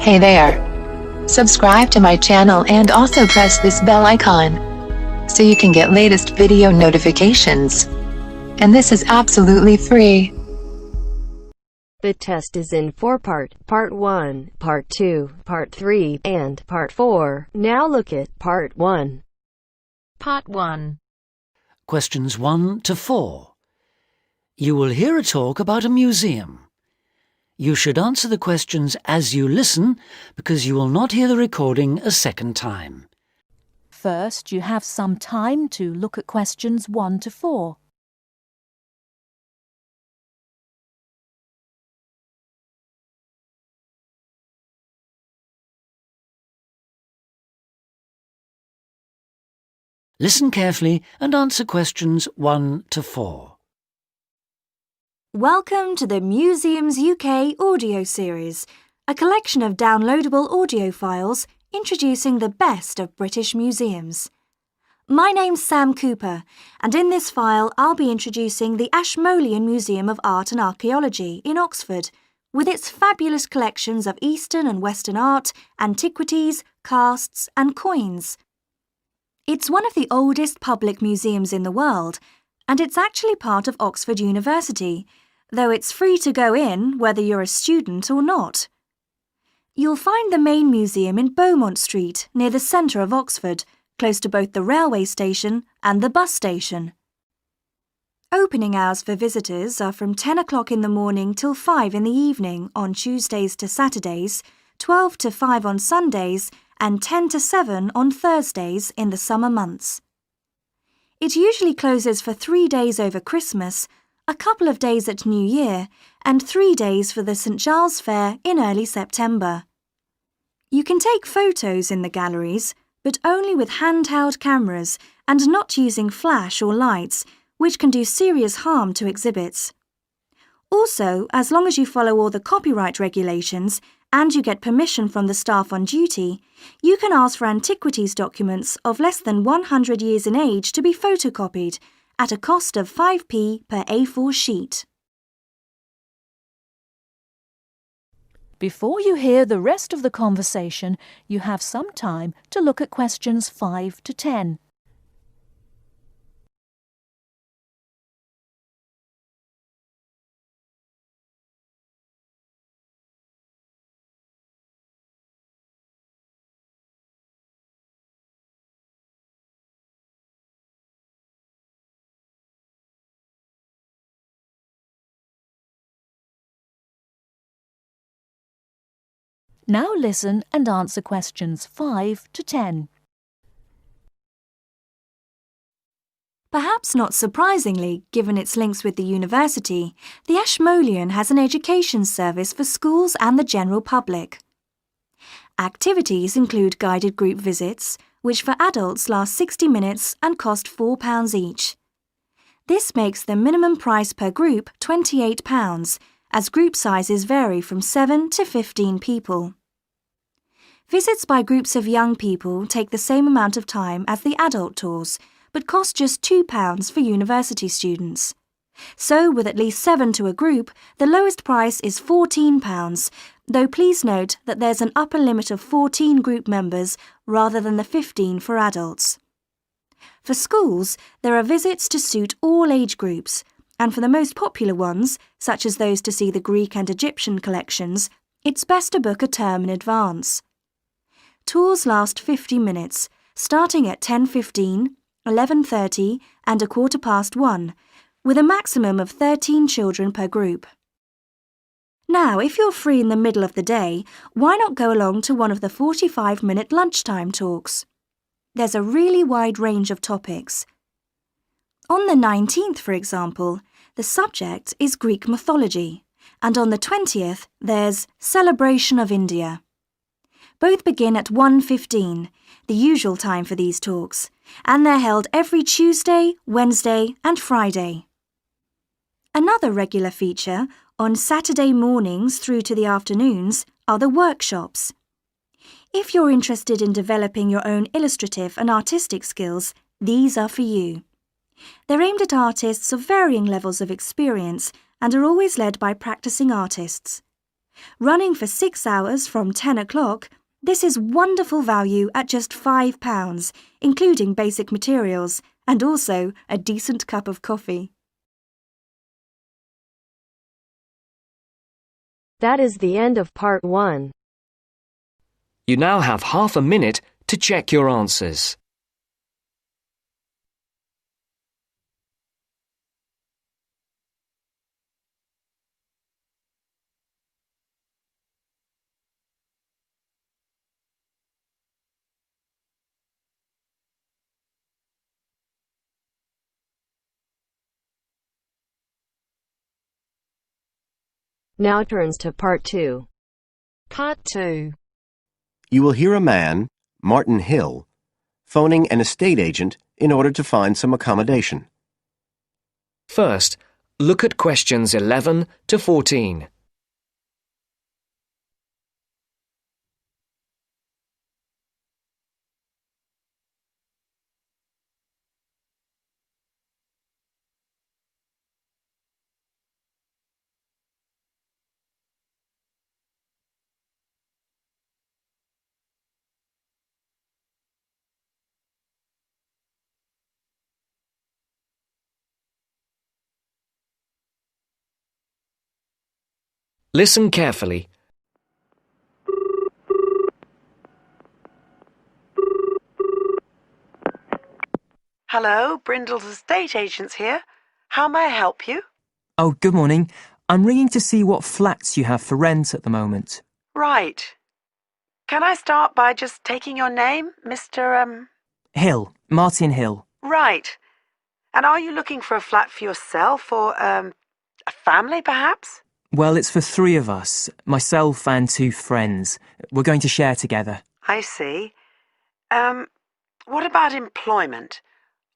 Hey there! Subscribe to my channel and also press this bell icon so you can get latest video notifications. And this is absolutely free. The test is in 4-part, Part 1, Part 2, Part 3, and Part 4. Now look at Part 1. Part 1. Questions 1 to 4. You will hear a talk about a museum. You should answer the questions as you listen because you will not hear the recording a second time. First, you have some time to look at questions 1 to 4. Listen carefully and answer questions 1 to 4. Welcome to the Museums UK audio series, a collection of downloadable audio files introducing the best of British museums. My name's Sam Cooper, and in this file I'll be introducing the Ashmolean Museum of Art and Archaeology in Oxford, with its fabulous collections of Eastern and Western art, antiquities, casts and coins. It's one of the oldest public museums in the world, and it's actually part of Oxford University, though it's free to go in whether you're a student or not. You'll find the main museum in Beaumont Street, near the centre of Oxford, close to both the railway station and the bus station. Opening hours for visitors are from 10 o'clock in the morning till 5 in the evening on Tuesdays to Saturdays, 12 to 5 on Sundays, and 10 to 7 on Thursdays in the summer months. It usually closes for 3 days over Christmas, a couple of days at New Year, and 3 days for the St Giles Fair in early September. You can take photos in the galleries, but only with handheld cameras and not using flash or lights, which can do serious harm to exhibits. Also, as long as you follow all the copyright regulations and you get permission from the staff on duty, you can ask for antiquities documents of less than 100 years in age to be photocopied at a cost of 5p per A4 sheet. Before you hear the rest of the conversation, you have some time to look at questions 5 to 10. Now listen and answer questions 5 to 10. Perhaps not surprisingly, given its links with the university, the Ashmolean has an education service for schools and the general public. Activities include guided group visits, which for adults last 60 minutes and cost £4 each. This makes the minimum price per group £28, as group sizes vary from 7 to 15 people. Visits by groups of young people take the same amount of time as the adult tours, but cost just £2 for university students. So, with at least 7 to a group, the lowest price is £14, though please note that there's an upper limit of 14 group members rather than the 15 for adults. For schools, there are visits to suit all age groups, and for the most popular ones, such as those to see the Greek and Egyptian collections, it's best to book a term in advance. Tours last 50 minutes, starting at 10:15, 11:30 and 1:15, with a maximum of 13 children per group. Now, if you're free in the middle of the day, why not go along to one of the 45-minute lunchtime talks? There's a really wide range of topics. On the 19th, for example, the subject is Greek mythology, and on the 20th, there's Celebration of India. Both begin at 1:15, the usual time for these talks, and they're held every Tuesday, Wednesday and Friday. Another regular feature, on Saturday mornings through to the afternoons, are the workshops. If you're interested in developing your own illustrative and artistic skills, these are for you. They're aimed at artists of varying levels of experience and are always led by practicing artists. Running for 6 hours from 10 o'clock, this is wonderful value at just £5, including basic materials, and also a decent cup of coffee. That is the end of part 1. You now have half a minute to check your answers. Now turns to part 2. Part 2. You will hear a man, Martin Hill, phoning an estate agent in order to find some accommodation. First, look at questions 11 to 14. Listen carefully. Hello, Brindle's estate agents here. How may I help you? Oh, good morning. I'm ringing to see what flats you have for rent at the moment. Right. Can I start by just taking your name, Mr. Hill. Martin Hill. Right. And are you looking for a flat for yourself or, a family, perhaps? Well, it's for 3 of us, myself and 2 friends. We're going to share together. I see. What about employment?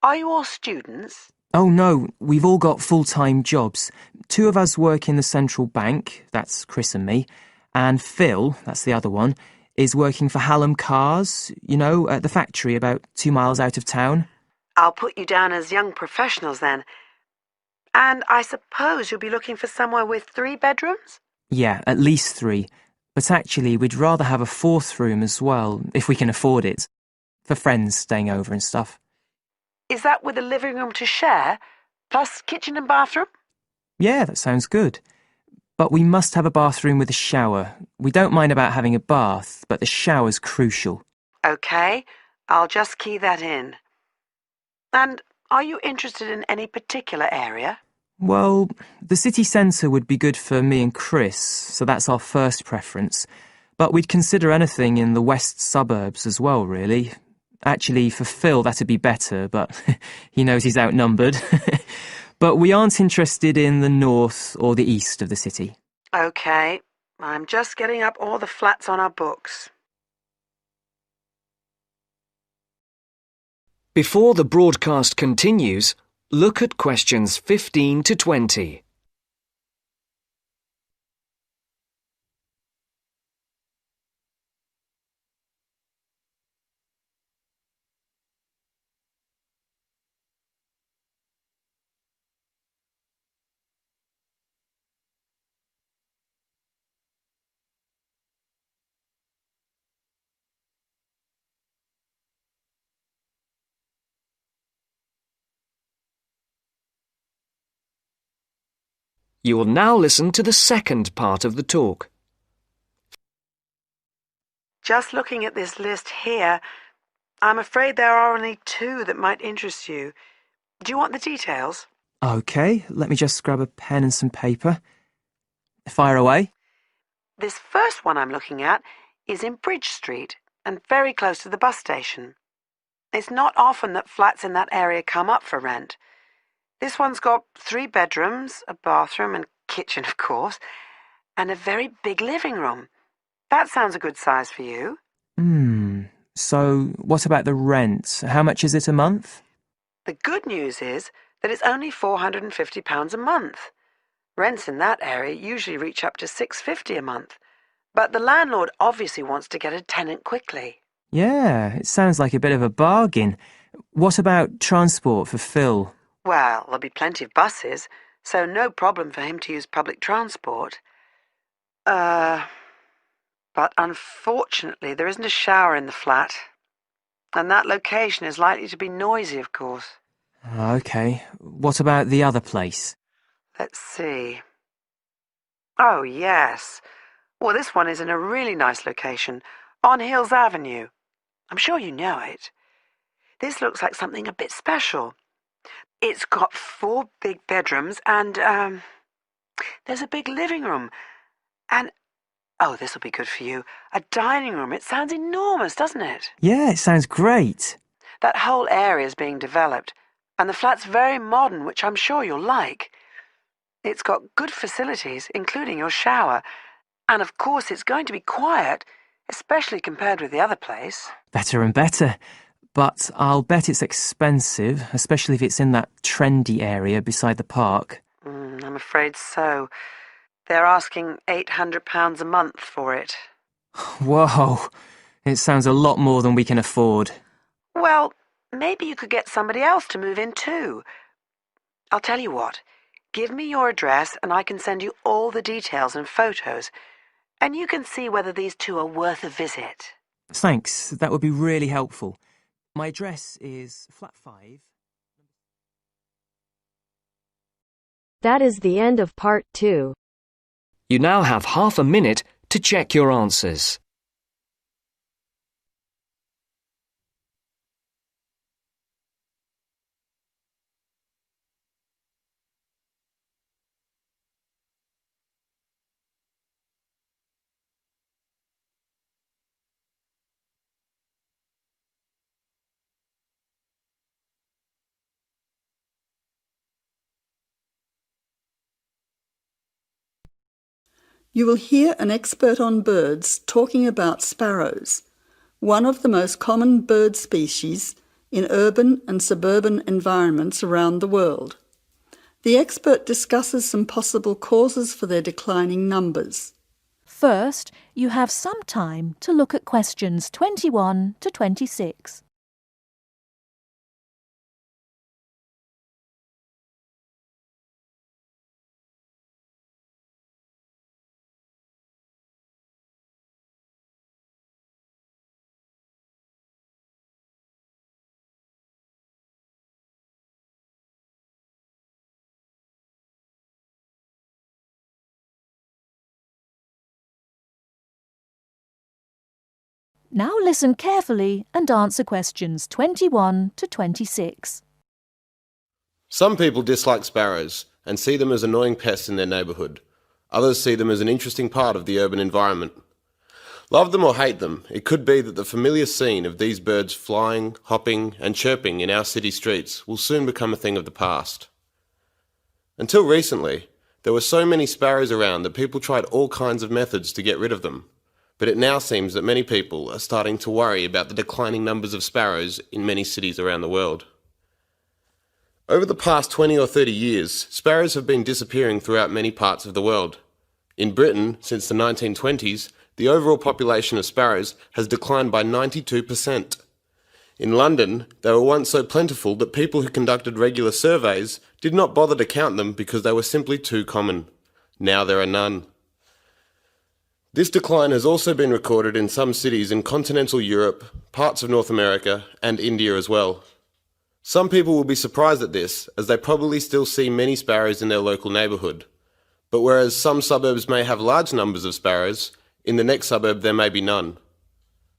Are you all students? Oh, no, we've all got full-time jobs. 2 of us work in the central bank, that's Chris and me, and Phil, that's the other one, is working for Hallam Cars, you know, at the factory about 2 miles out of town. I'll put you down as young professionals then. And I suppose you'll be looking for somewhere with 3 bedrooms? Yeah, at least 3. But actually, we'd rather have a 4th room as well, if we can afford it, for friends staying over and stuff. Is that with a living room to share, plus kitchen and bathroom? Yeah, that sounds good. But we must have a bathroom with a shower. We don't mind about having a bath, but the shower's crucial. OK, I'll just key that in. And are you interested in any particular area? Well, the city centre would be good for me and Chris, so that's our first preference. But we'd consider anything in the west suburbs as well, really. Actually, for Phil, that'd be better, but he knows he's outnumbered. But we aren't interested in the north or the east of the city. OK, I'm just getting up all the flats on our books. Before the broadcast continues, look at questions 15 to 20. You will now listen to the second part of the talk. Just looking at this list here, I'm afraid there are only 2 that might interest you. Do you want the details? OK, let me just grab a pen and some paper. Fire away. This first one I'm looking at is in Bridge Street and very close to the bus station. It's not often that flats in that area come up for rent. This one's got 3 bedrooms, a bathroom and kitchen, of course, and a very big living room. That sounds a good size for you. So what about the rent? How much is it a month? The good news is that it's only £450 a month. Rents in that area usually reach up to £650 a month, but the landlord obviously wants to get a tenant quickly. Yeah, it sounds like a bit of a bargain. What about transport for Phil? Well, there'll be plenty of buses, so no problem for him to use public transport. But unfortunately there isn't a shower in the flat. And that location is likely to be noisy, of course. OK. What about the other place? Let's see. Oh, yes. Well, this one is in a really nice location, on Hills Avenue. I'm sure you know it. This looks like something a bit special. It's got 4 big bedrooms and, there's a big living room. And, oh, this'll be good for you, a dining room. It sounds enormous, doesn't it? Yeah, it sounds great. That whole area is being developed, and the flat's very modern, which I'm sure you'll like. It's got good facilities, including your shower. And of course it's going to be quiet, especially compared with the other place. Better and better. But I'll bet it's expensive, especially if it's in that trendy area beside the park. I'm afraid so. They're asking £800 a month for it. Whoa, it sounds a lot more than we can afford. Well, maybe you could get somebody else to move in too. I'll tell you what. Give me your address and I can send you all the details and photos. And you can see whether these two are worth a visit. Thanks, that would be really helpful. My address is flat 5. That is the end of part 2. You now have half a minute to check your answers. You will hear an expert on birds talking about sparrows, one of the most common bird species in urban and suburban environments around the world. The expert discusses some possible causes for their declining numbers. First, you have some time to look at questions 21 to 26. Now listen carefully and answer questions 21 to 26. Some people dislike sparrows and see them as annoying pests in their neighbourhood. Others see them as an interesting part of the urban environment. Love them or hate them, it could be that the familiar scene of these birds flying, hopping and chirping in our city streets will soon become a thing of the past. Until recently, there were so many sparrows around that people tried all kinds of methods to get rid of them. But it now seems that many people are starting to worry about the declining numbers of sparrows in many cities around the world. Over the past 20 or 30 years, sparrows have been disappearing throughout many parts of the world. In Britain, since the 1920s, the overall population of sparrows has declined by 92%. In London, they were once so plentiful that people who conducted regular surveys did not bother to count them because they were simply too common. Now there are none. This decline has also been recorded in some cities in continental Europe, parts of North America, and India as well. Some people will be surprised at this, as they probably still see many sparrows in their local neighbourhood. But whereas some suburbs may have large numbers of sparrows, in the next suburb there may be none.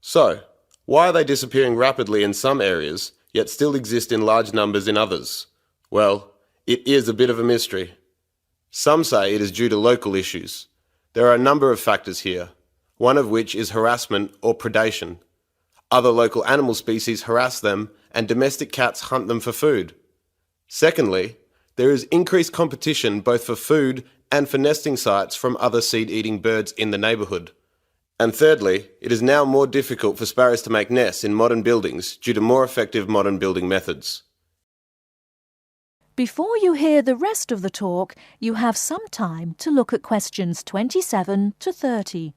So, why are they disappearing rapidly in some areas, yet still exist in large numbers in others? Well, it is a bit of a mystery. Some say it is due to local issues. There are a number of factors here, one of which is harassment or predation. Other local animal species harass them and domestic cats hunt them for food. Secondly, there is increased competition both for food and for nesting sites from other seed-eating birds in the neighbourhood. And thirdly, it is now more difficult for sparrows to make nests in modern buildings due to more effective modern building methods. Before you hear the rest of the talk, you have some time to look at questions 27 to 30.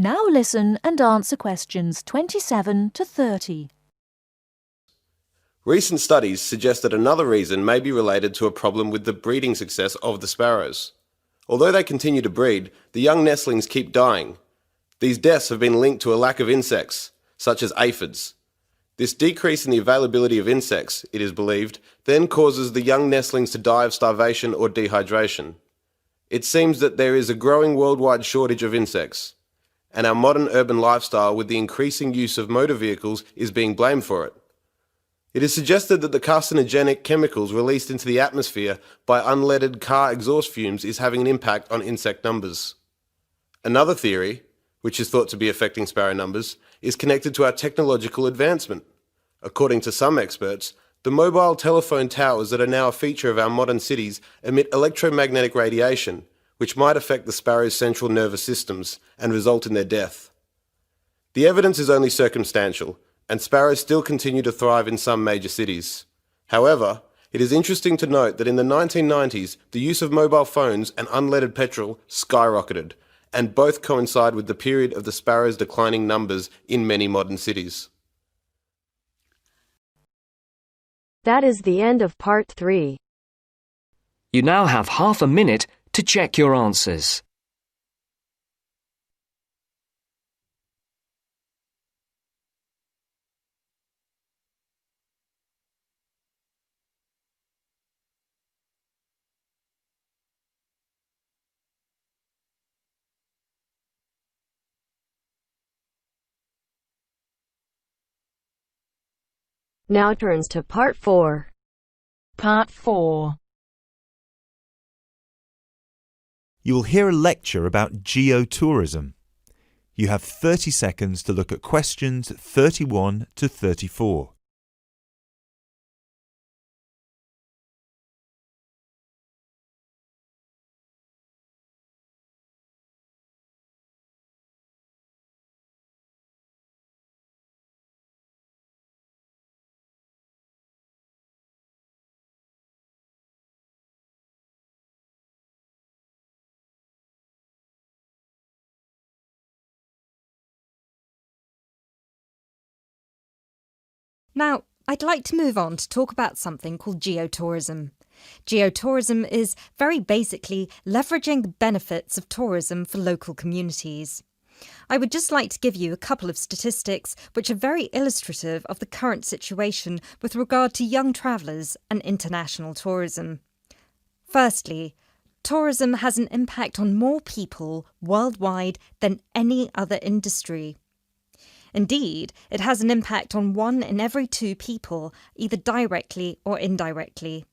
Now listen and answer questions 27 to 30. Recent studies suggest that another reason may be related to a problem with the breeding success of the sparrows. Although they continue to breed, the young nestlings keep dying. These deaths have been linked to a lack of insects, such as aphids. This decrease in the availability of insects, it is believed, then causes the young nestlings to die of starvation or dehydration. It seems that there is a growing worldwide shortage of insects, and our modern urban lifestyle with the increasing use of motor vehicles is being blamed for it. It is suggested that the carcinogenic chemicals released into the atmosphere by unleaded car exhaust fumes is having an impact on insect numbers. Another theory, which is thought to be affecting sparrow numbers, is connected to our technological advancement. According to some experts, the mobile telephone towers that are now a feature of our modern cities emit electromagnetic radiation, which might affect the sparrows' central nervous systems and result in their death. The evidence is only circumstantial, and sparrows still continue to thrive in some major cities. However, it is interesting to note that in the 1990s, the use of mobile phones and unleaded petrol skyrocketed, and both coincide with the period of the sparrows' declining numbers in many modern cities. That is the end of part 3. You now have half a minute to check your answers. Now turns to part 4. Part 4. You will hear a lecture about geotourism. You have 30 seconds to look at questions 31 to 34. Now, I'd like to move on to talk about something called geotourism. Geotourism is very basically leveraging the benefits of tourism for local communities. I would just like to give you a couple of statistics which are very illustrative of the current situation with regard to young travellers and international tourism. Firstly, tourism has an impact on more people worldwide than any other industry. Indeed, it has an impact on 1 in every 2 people, either directly or indirectly.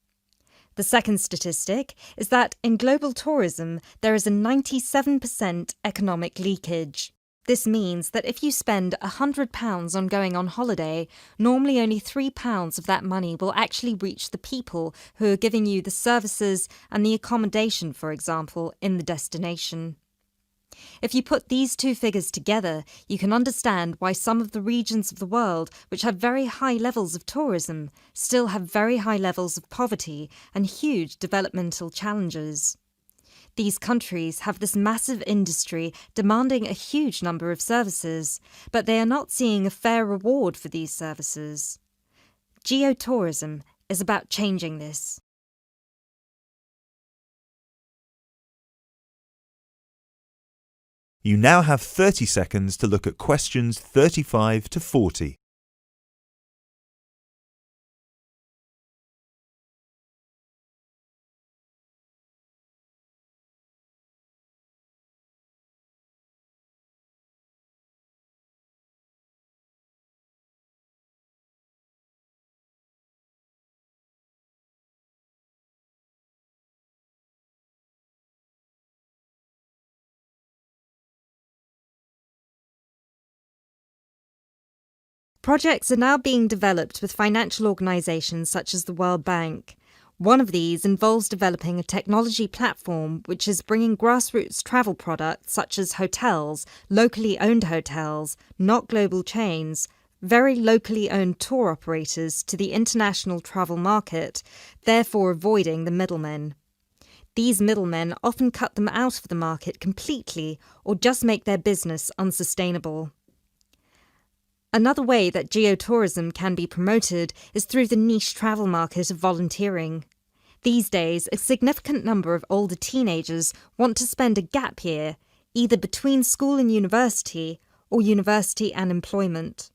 The second statistic is that in global tourism, there is a 97% economic leakage. This means that if you spend £100 on going on holiday, normally only £3 of that money will actually reach the people who are giving you the services and the accommodation, for example, in the destination. If you put these two figures together, you can understand why some of the regions of the world which have very high levels of tourism still have very high levels of poverty and huge developmental challenges. These countries have this massive industry demanding a huge number of services, but they are not seeing a fair reward for these services. Geotourism is about changing this. You now have 30 seconds to look at questions 35 to 40. Projects are now being developed with financial organisations such as the World Bank. One of these involves developing a technology platform which is bringing grassroots travel products such as hotels, locally owned hotels, not global chains, very locally owned tour operators to the international travel market, therefore avoiding the middlemen. These middlemen often cut them out of the market completely or just make their business unsustainable. Another way that geotourism can be promoted is through the niche travel market of volunteering. These days, a significant number of older teenagers want to spend a gap year, either between school and university or university and employment.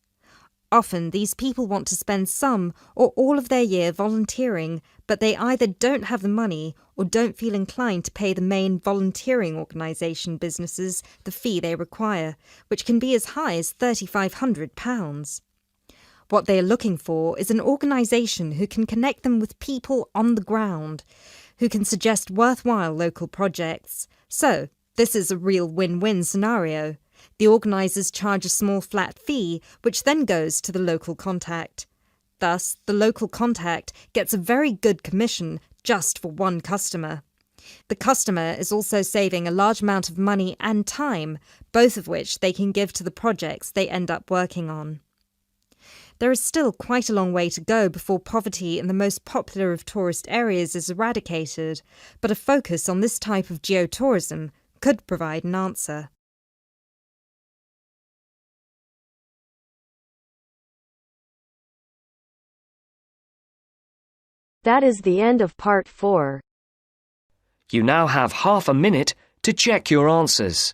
Often, these people want to spend some or all of their year volunteering, but they either don't have the money or don't feel inclined to pay the main volunteering organisation businesses the fee they require, which can be as high as £3,500. What they are looking for is an organisation who can connect them with people on the ground, who can suggest worthwhile local projects. So, this is a real win-win scenario. The organisers charge a small flat fee, which then goes to the local contact. Thus, the local contact gets a very good commission just for one customer. The customer is also saving a large amount of money and time, both of which they can give to the projects they end up working on. There is still quite a long way to go before poverty in the most popular of tourist areas is eradicated, but a focus on this type of geotourism could provide an answer. That is the end of part 4. You now have half a minute to check your answers.